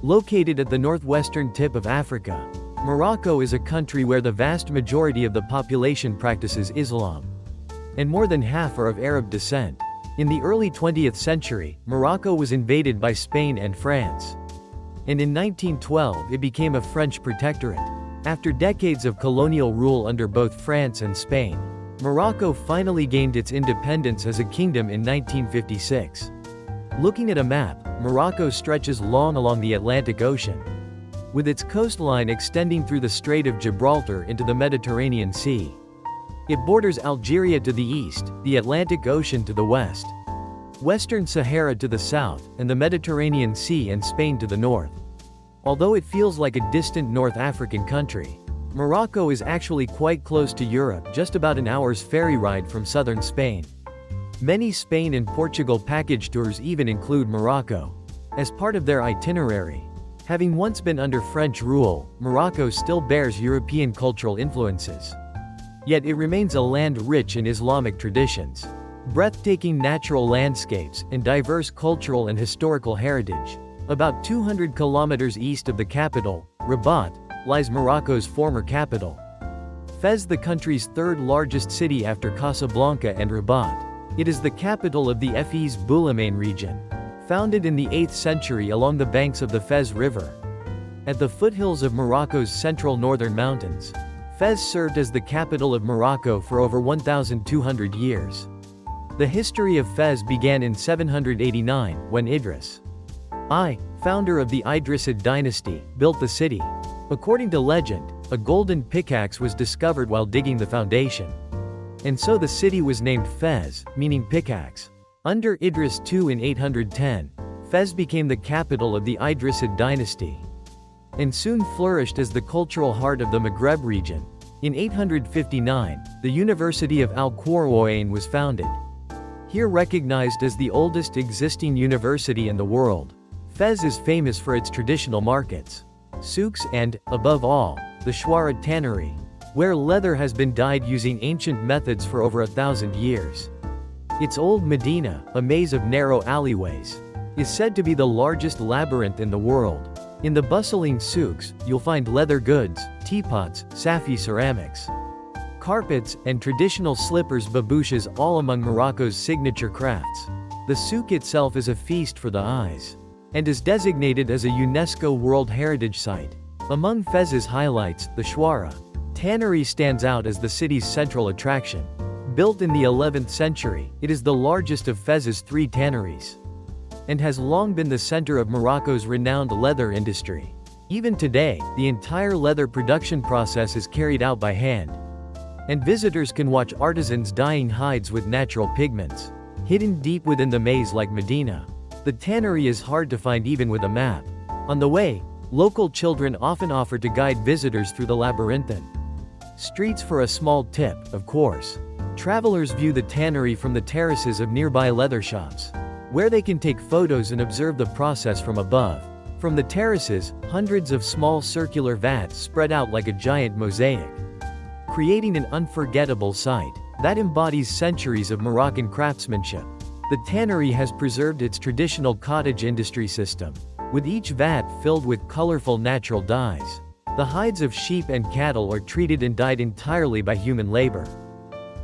Located at the northwestern tip of Africa, Morocco is a country where the vast majority of the population practices Islam, and more than half are of Arab descent. In the early 20th century, Morocco was invaded by Spain and France. And in 1912 it became a French protectorate. After decades of colonial rule under both France and Spain, Morocco finally gained its independence as a kingdom in 1956. Looking at a map, Morocco stretches long along the Atlantic Ocean, with its coastline extending through the Strait of Gibraltar into the Mediterranean Sea. It borders Algeria to the east, the Atlantic Ocean to the west, Western Sahara to the south, and the Mediterranean Sea and Spain to the north. Although it feels like a distant North African country, Morocco is actually quite close to Europe, just about an hour's ferry ride from southern Spain. Many Spain and Portugal package tours even include Morocco as part of their itinerary. Having once been under French rule, Morocco still bears European cultural influences. Yet it remains a land rich in Islamic traditions, breathtaking natural landscapes, and diverse cultural and historical heritage. About 200 kilometers east of the capital, Rabat, lies Morocco's former capital. Fez, the country's third largest city after Casablanca and Rabat. It is the capital of the Fez Boulamain region, founded in the 8th century along the banks of the Fez River. At the foothills of Morocco's central northern mountains, Fez served as the capital of Morocco for over 1,200 years. The history of Fez began in 789, when Idris I, founder of the Idrisid dynasty, built the city. According to legend, a golden pickaxe was discovered while digging the foundation. And so the city was named Fez, meaning pickaxe. Under Idris II in 810, Fez became the capital of the Idrisid dynasty, and soon flourished as the cultural heart of the Maghreb region. In 859, the University of Al-Qarawiyyin was founded. Here recognized as the oldest existing university in the world, Fez is famous for its traditional markets, souks and, above all, the Chouara Tannery, where leather has been dyed using ancient methods for over 1,000 years. Its old Medina, a maze of narrow alleyways, is said to be the largest labyrinth in the world. In the bustling souks, you'll find leather goods, teapots, Safi ceramics, carpets, and traditional slippers babouches, all among Morocco's signature crafts. The souk itself is a feast for the eyes, and is designated as a UNESCO World Heritage Site. Among Fez's highlights, the Chouara Tannery stands out as the city's central attraction. Built in the 11th century, it is the largest of Fez's 3 tanneries, and has long been the center of Morocco's renowned leather industry. Even today, the entire leather production process is carried out by hand, and visitors can watch artisans dyeing hides with natural pigments. Hidden deep within the maze like Medina, the tannery is hard to find even with a map. On the way, local children often offer to guide visitors through the labyrinthine streets for a small tip, of course. Travelers view the tannery from the terraces of nearby leather shops, where they can take photos and observe the process from above. From the terraces, hundreds of small circular vats spread out like a giant mosaic, creating an unforgettable sight that embodies centuries of Moroccan craftsmanship. The tannery has preserved its traditional cottage industry system, with each vat filled with colorful natural dyes. The hides of sheep and cattle are treated and dyed entirely by human labor.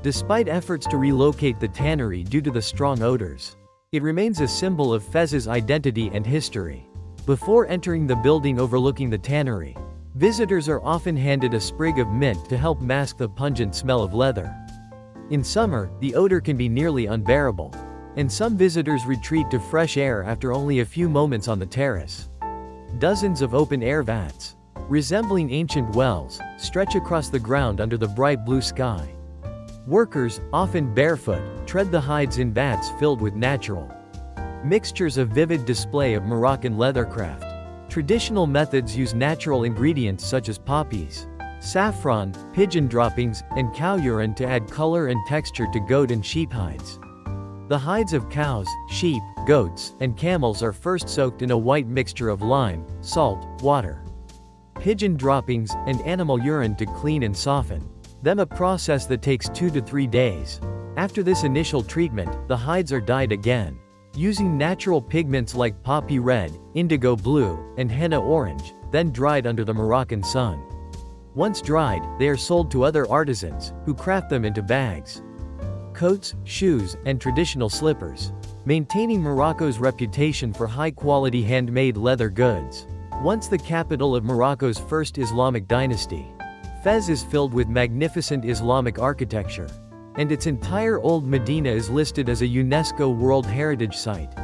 Despite efforts to relocate the tannery due to the strong odors, it remains a symbol of Fez's identity and history. Before entering the building overlooking the tannery, visitors are often handed a sprig of mint to help mask the pungent smell of leather. In summer, the odor can be nearly unbearable, and some visitors retreat to fresh air after only a few moments on the terrace. Dozens of open-air vats, resembling ancient wells, stretch across the ground under the bright blue sky. Workers, often barefoot, tread the hides in vats filled with natural mixtures of vivid display of Moroccan leathercraft. Traditional methods use natural ingredients such as poppies, saffron, pigeon droppings, and cow urine to add color and texture to goat and sheep hides. The hides of cows, sheep, goats, and camels are first soaked in a white mixture of lime, salt, water, pigeon droppings, and animal urine to clean and soften them, a process that takes 2 to 3 days. After this initial treatment, the hides are dyed again, using natural pigments like poppy red, indigo blue, and henna orange, then dried under the Moroccan sun. Once dried, they are sold to other artisans, who craft them into bags, coats, shoes, and traditional slippers, maintaining Morocco's reputation for high-quality handmade leather goods. Once the capital of Morocco's first Islamic dynasty, Fez is filled with magnificent Islamic architecture, and its entire old Medina is listed as a UNESCO World Heritage Site.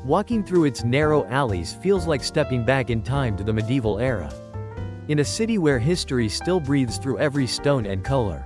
Walking through its narrow alleys feels like stepping back in time to the medieval era, in a city where history still breathes through every stone and color.